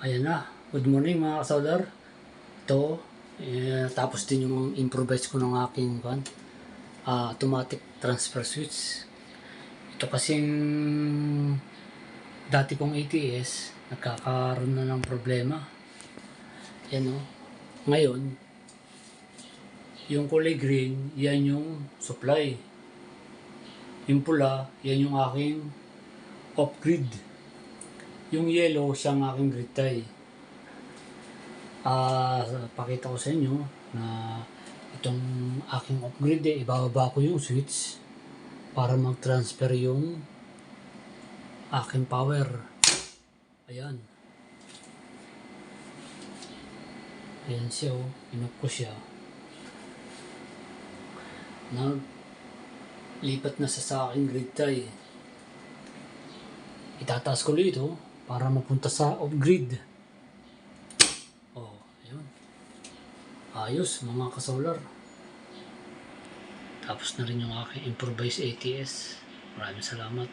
Ayan na. Good morning mga ka-solar. Ito, tapos din yung improvise ko ng aking automatic transfer switch. Ito kasing dati kong ATS, nagkakaroon na ng problema. Yan o. Ngayon, yung kulay green, yan yung supply. Yung pula, yan yung aking off-grid. Yung yellow, siyang aking grid tie. Pakita ko sa inyo na itong aking off-grid, ibababa ko yung switch para mag-transfer yung aking power. Ayan. Ayan siya, inop ko siya. Lipat na sa aking grid tie. Itataas ko dito para mapunta sa off-grid. Ayun. Ayos mga ka-solar. Tapos na rin yung aking improvised ATS. Maraming salamat.